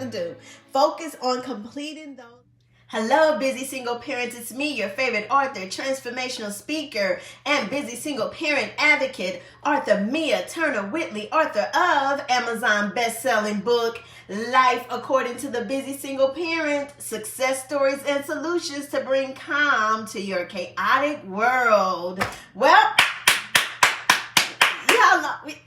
to do. Focus on completing those. Hello, busy single parents. It's me, your favorite author, transformational speaker, and busy single parent advocate, Author Mia Turner Whitley, author of Amazon best-selling book, Life According to the Busy Single Parent, Success Stories and Solutions to Bring Calm to Your Chaotic World. Well, y'all know, we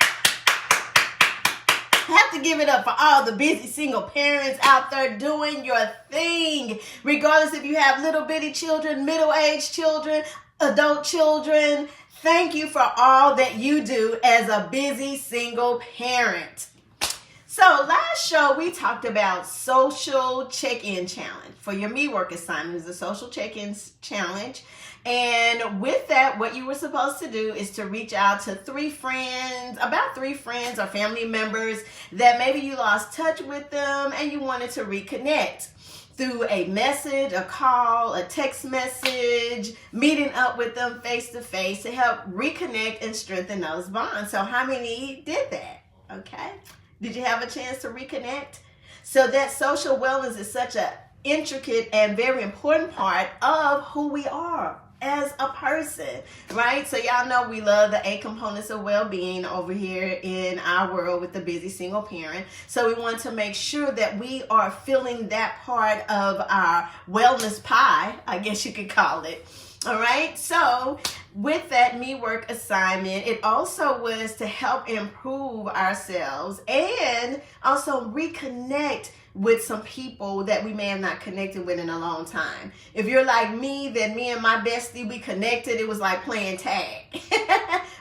have to give it up for all the busy single parents out there doing your thing. Regardless if you have little bitty children, middle-aged children, adult children, thank you for all that you do as a busy single parent. So last show we talked about social check-in challenge. For your Me Work assignment is a social check-in challenge. And with that, what you were supposed to do is to reach out to about three friends or family members that maybe you lost touch with them and you wanted to reconnect through a message, a call, a text message, meeting up with them face to face to help reconnect and strengthen those bonds. So how many did that? Okay. Did you have a chance to reconnect? So that social wellness is such an intricate and very important part of who we are as a person, right? So y'all know we love the 8 components of well-being over here in our world with the busy single parent. So we want to make sure that we are filling that part of our wellness pie, I guess you could call it. All right, so with that Me Work assignment, it also was to help improve ourselves and also reconnect with some people that we may have not connected with in a long time. If you're like me, then me and my bestie, we connected. It was like playing tag,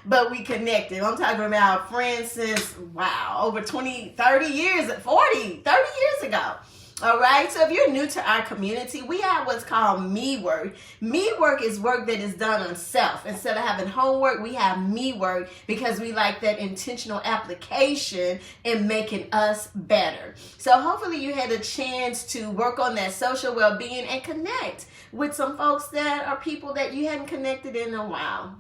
but we connected. I'm talking about friends since, wow, over 20, 30 years, 40, 30 years ago. All right, so if you're new to our community, we have what's called Me Work. Me Work is work that is done on self. Instead of having homework, we have Me Work because we like that intentional application in making us better. So hopefully you had a chance to work on that social well-being and connect with some folks that are people that you hadn't connected in a while.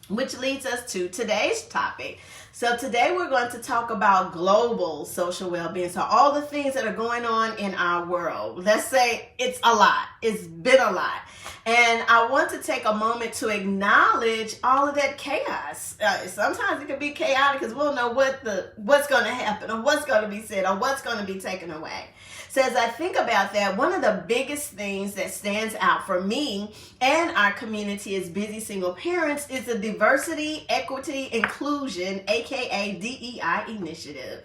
Which leads us to today's topic. So today we're going to talk about global social well-being. So all the things that are going on in our world. Let's say it's a lot. It's been a lot. And I want to take a moment to acknowledge all of that chaos. Sometimes it can be chaotic because we'll know what's going to happen or what's going to be said or what's going to be taken away. So as I think about that, one of the biggest things that stands out for me and our community as busy single parents is the diversity, equity, inclusion, aka DEI initiative.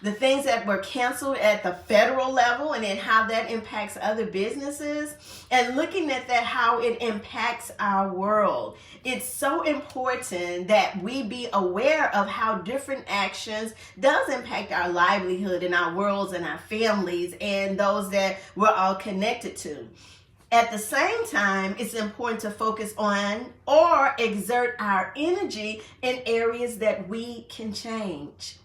The things that were canceled at the federal level and then how that impacts other businesses and looking at that, how it impacts our world. It's so important that we be aware of how different actions does impact our livelihood and our worlds and our families and those that we're all connected to. At the same time, it's important to focus on or exert our energy in areas that we can change.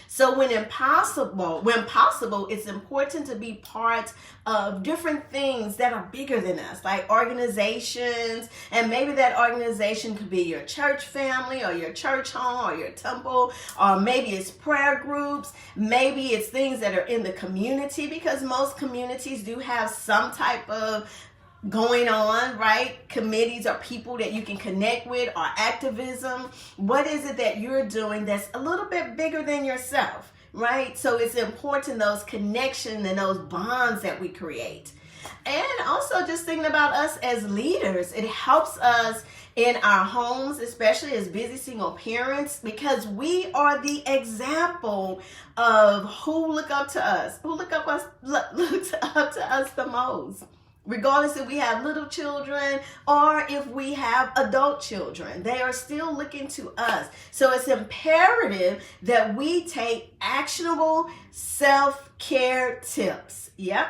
So when possible, it's important to be part of different things that are bigger than us, like organizations, and maybe that organization could be your church family or your church home or your temple, or maybe it's prayer groups, maybe it's things that are in the community, because most communities do have some type of going on, right? Committees or people that you can connect with or activism. What is it that you're doing that's a little bit bigger than yourself, right? So it's important, those connections and those bonds that we create. And also just thinking about us as leaders, it helps us in our homes, especially as busy single parents, because we are the example of who look up to us the most. Regardless if we have little children or if we have adult children, they are still looking to us. So it's imperative that we take actionable self-care tips. Yep.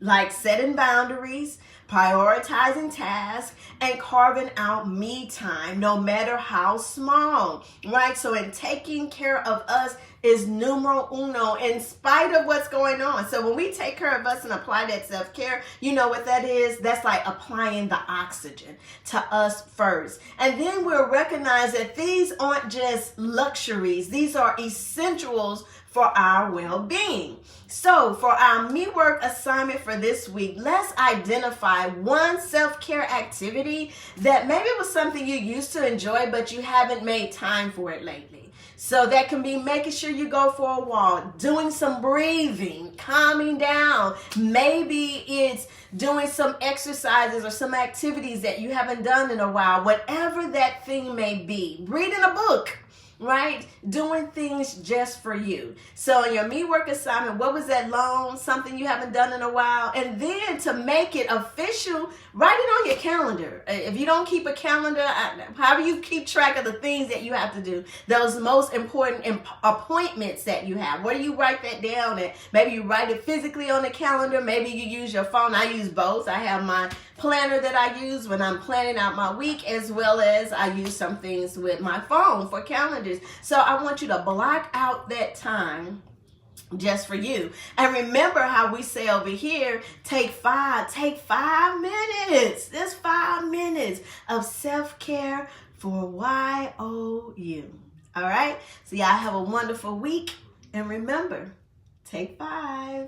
Like setting boundaries, prioritizing tasks, and carving out me time, no matter how small, right? So in taking care of us is numero uno in spite of what's going on. So when we take care of us and apply that self-care, you know what that is? That's like applying the oxygen to us first. And then we'll recognize that these aren't just luxuries. These are essentials for our well-being. So for our Me Work assignment for this week, let's identify one self-care activity that maybe was something you used to enjoy, but you haven't made time for it lately. So that can be making sure you go for a walk, doing some breathing, calming down. Maybe it's doing some exercises or some activities that you haven't done in a while, whatever that thing may be. Reading a book, right? Doing things just for you. So in your Me Work assignment, what was that long, something you haven't done in a while? And then to make it official, write it on your calendar. If you don't keep a calendar, how do you keep track of the things that you have to do? Those most important appointments that you have. Where do you write that down at? Maybe you write it physically on the calendar. Maybe you use your phone. I use both. I have my planner that I use when I'm planning out my week, as well as I use some things with my phone for calendars. So I want you to block out that time just for you. And remember how we say over here, take 5 minutes. That's 5 minutes of self-care for YOU. All right? So y'all have a wonderful week. And remember, take 5.